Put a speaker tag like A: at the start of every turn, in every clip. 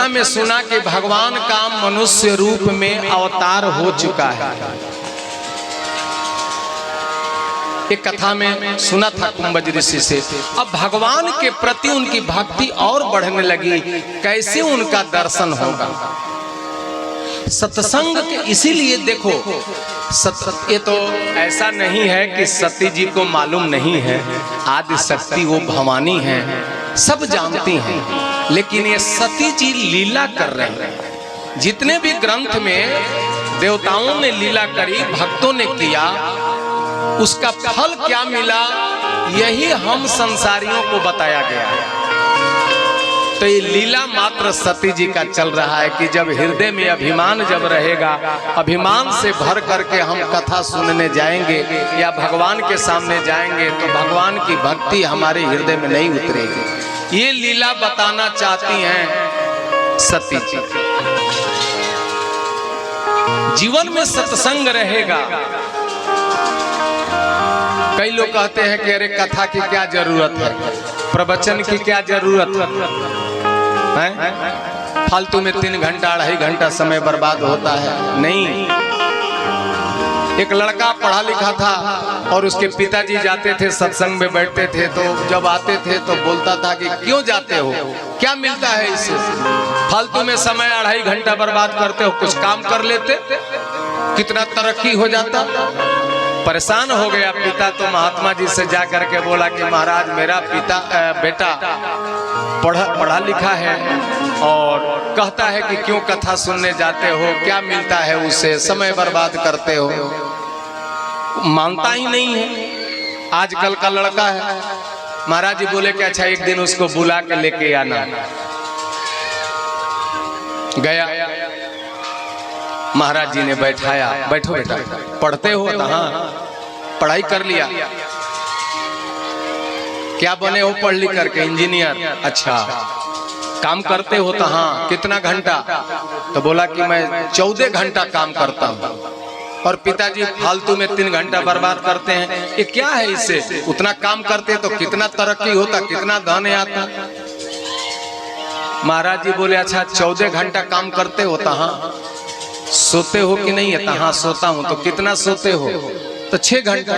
A: कथा में सुना कि भगवान का मनुष्य रूप में अवतार हो चुका है। एक कथा में सुना था कुंभज ऋषि से। अब भगवान के प्रति उनकी भक्ति और बढ़ने लगी। कैसे उनका दर्शन होगा? सत्संग के इसीलिए देखो ये तो ऐसा नहीं है कि सती जी को मालूम नहीं है, आदि शक्ति वो भवानी है, सब जानती हैं, लेकिन ये सती जी लीला कर रहे हैं। जितने भी ग्रंथ में देवताओं ने लीला करी, भक्तों ने किया, उसका फल क्या मिला यही हम संसारियों को बताया गया है। तो ये लीला मात्र सती जी का चल रहा है कि जब हृदय में अभिमान जब रहेगा, अभिमान से भर करके हम कथा सुनने जाएंगे या भगवान के सामने जाएंगे तो भगवान की भक्ति हमारे हृदय में नहीं उतरेगी। ये लीला बताना चाहती हैं सती जी। जीवन में सत्संग रहेगा। कई लोग कहते हैं कि अरे कथा की क्या जरूरत है, प्रवचन की क्या जरूरत है, फालतू में 3 घंटा 2.5 घंटा समय बर्बाद होता है। नहीं, एक लड़का पढ़ा लिखा था और उसके पिताजी जाते थे सत्संग में बैठते थे, तो जब आते थे तो बोलता था कि क्यों जाते हो, क्या मिलता है इससे, फालतू में समय 2.5 घंटा बर्बाद करते हो, कुछ काम कर लेते, कितना तरक्की हो जाता। परेशान हो गया पिता, तो महात्मा जी से जा करके बोला कि महाराज मेरा बेटा पढ़ा लिखा है और कहता है कि क्यों कथा सुनने जाते हो, क्या मिलता है उससे, समय बर्बाद करते हो। मानता ही नहीं है, आजकल का लड़का है। महाराज जी बोले कि अच्छा एक दिन उसको बुला के लेके आना। गया, महाराज जी ने बैठाया, बैठो बेटा, पढ़ते हो? हाँ, पढ़ाई कर लिया। क्या बने हो पढ़ लिख करके? इंजीनियर। अच्छा, काम करते हो? तो हाँ। कितना घंटा? तो बोला कि मैं 14 घंटा काम करता हूँ। और पिताजी फालतू में 3 घंटा बर्बाद करते हैं, ये क्या है इससे? उतना काम करते तो कितना तरक्की होता, कितना धन आता। महाराज जी बोले अच्छा 14 घंटा काम करते हो? तो हाँ। सोते हो कि नहीं? है हाँ सोता हूं। तो कितना सोते हो? तो 6 घंटा।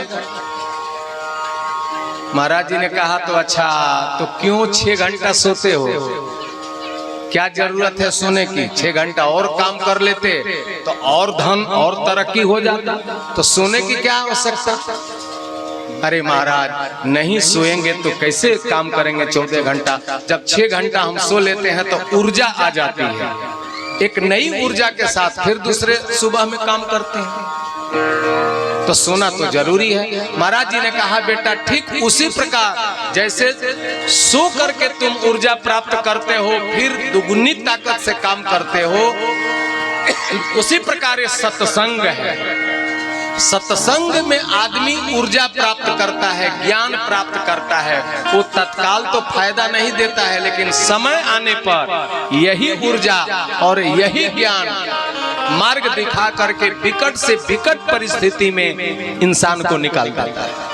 A: महाराज जी ने कहा तो अच्छा, तो क्यों 6 घंटा सोते हो? क्या जरूरत है सोने की? 6 घंटा और काम कर लेते तो और धन और तरक्की हो जाता, तो सोने की क्या आवश्यकता? अरे महाराज नहीं सोएंगे तो कैसे काम करेंगे 14 घंटा? जब 6 घंटा हम सो लेते हैं तो ऊर्जा आ जाती है, एक नई ऊर्जा के साथ फिर दूसरे सुबह में काम करते हैं, तो सोना तो जरूरी है। महाराज जी ने कहा बेटा ठीक उसी प्रकार जैसे सो करके तुम ऊर्जा प्राप्त करते हो, फिर दुगुनी ताकत से काम करते हो, उसी प्रकार सत्संग है। सत्संग में आदमी ऊर्जा प्राप्त करता है, ज्ञान प्राप्त करता है। वो तत्काल तो फायदा नहीं देता है, लेकिन समय आने पर यही ऊर्जा और यही ज्ञान मार्ग दिखा करके विकट से विकट परिस्थिति में इंसान को निकाल देता है।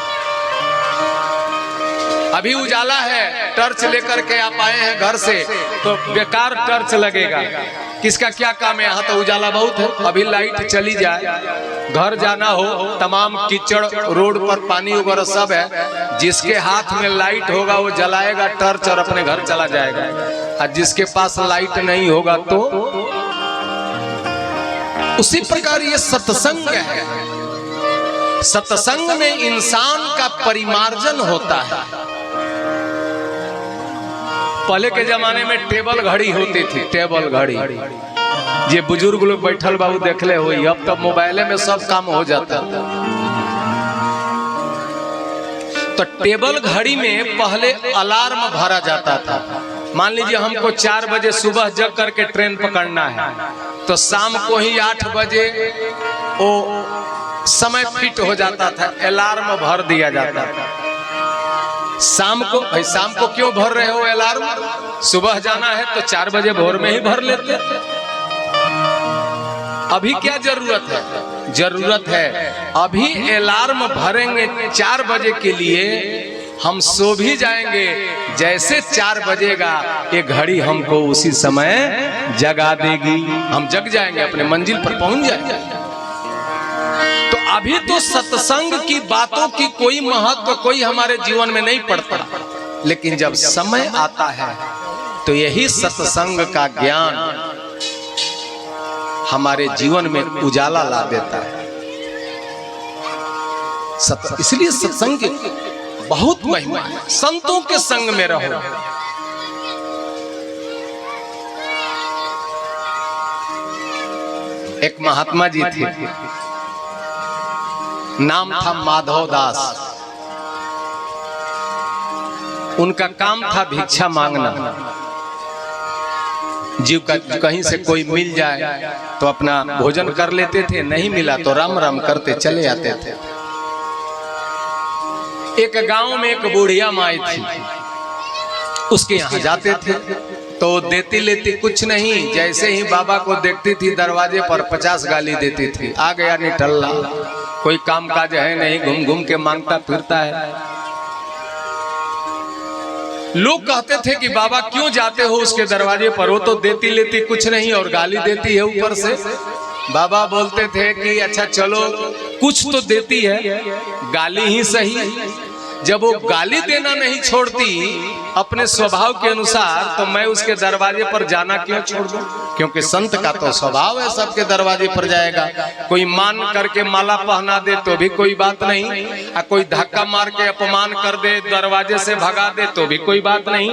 A: अभी उजाला है, टॉर्च लेकर के आप आए हैं घर से, तो बेकार टॉर्च लगेगा, किसका क्या काम है? यहाँ तो उजाला बहुत है। अभी लाइट चली जाए, घर जाना हो, तमाम कीचड़ रोड पर पानी वगैरह सब है, जिसके हाथ में लाइट होगा वो जलाएगा टॉर्च और अपने घर चला जाएगा, और जिसके पास लाइट नहीं होगा तो उसी प्रकार ये सत्संग है। सत्संग में इंसान का परिमार्जन होता है। पहले के जमाने में टेबल घड़ी होती थी, टेबल घड़ी, ये बुजुर्ग लोग बैठल बाबू देखले हो, अब तो मोबाइले में सब काम हो जाता। तो टेबल घड़ी में पहले अलार्म भरा जाता था। मान लीजिए हमको 4 बजे सुबह जग करके ट्रेन पकड़ना है, तो शाम को ही 8 बजे वो समय फिट हो जाता था, अलार्म भर दिया जाता था। शाम को, भाई शाम को क्यों भर रहे हो अलार्म? सुबह जाना है तो 4 बजे भोर में ही भर लेते। अभी क्या जरूरत है? जरूरत है अभी अलार्म भरेंगे 4 बजे के लिए, हम सो भी जाएंगे, जैसे 4 बजेगा ये घड़ी हमको उसी समय जगा देगी, हम जग जाएंगे, अपने मंजिल पर पहुंच जाएंगे। तो अभी तो सत्संग की बातों की कोई महत्व कोई हमारे जीवन में नहीं पड़ता, लेकिन जब समय आता है तो यही सत्संग का ज्ञान हमारे जीवन में उजाला ला देता है। इसलिए सत्संग की बहुत महिमा है। संतों के संग में रहो। एक महात्मा जी थे, नाम था माधव दास। उनका काम था भिक्षा मांगना। जीव का कहीं से कोई मिल जाए तो अपना भोजन कर लेते थे, नहीं मिला तो राम राम करते चले आते थे। एक गांव में एक बुढ़िया माई थी, उसके यहाँ जाते थे तो देती लेती कुछ नहीं, जैसे ही बाबा को देखती थी दरवाजे पर 50 गाली देती थी। आ गया निठल्ला, कोई काम काज है नहीं, घूम घूम के मांगता फिरता है। लोग कहते थे कि बाबा क्यों जाते हो उसके दरवाजे पर, वो तो देती लेती कुछ नहीं और गाली देती है ऊपर से। बाबा बोलते थे कि अच्छा चलो कुछ तो देती है, गाली ही सही। जब वो गाली देना नहीं छोड़ती अपने स्वभाव के अनुसार, तो मैं उसके दरवाजे पर जाना क्यों छोड़ दूं? क्योंकि संत का तो स्वभाव है सबके दरवाजे पर जाएगा। कोई मान करके माला पहना दे तो भी कोई बात नहीं, कोई धक्का मार के अपमान कर दे, दरवाजे से भगा दे तो भी कोई बात नहीं।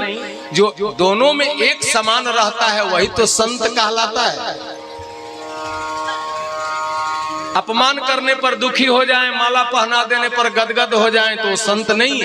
A: जो दोनों में एक समान रहता है वही तो संत कहलाता है। अपमान करने पर दुखी हो जाएं, माला पहना देने पर गदगद हो जाएं तो संत नहीं है।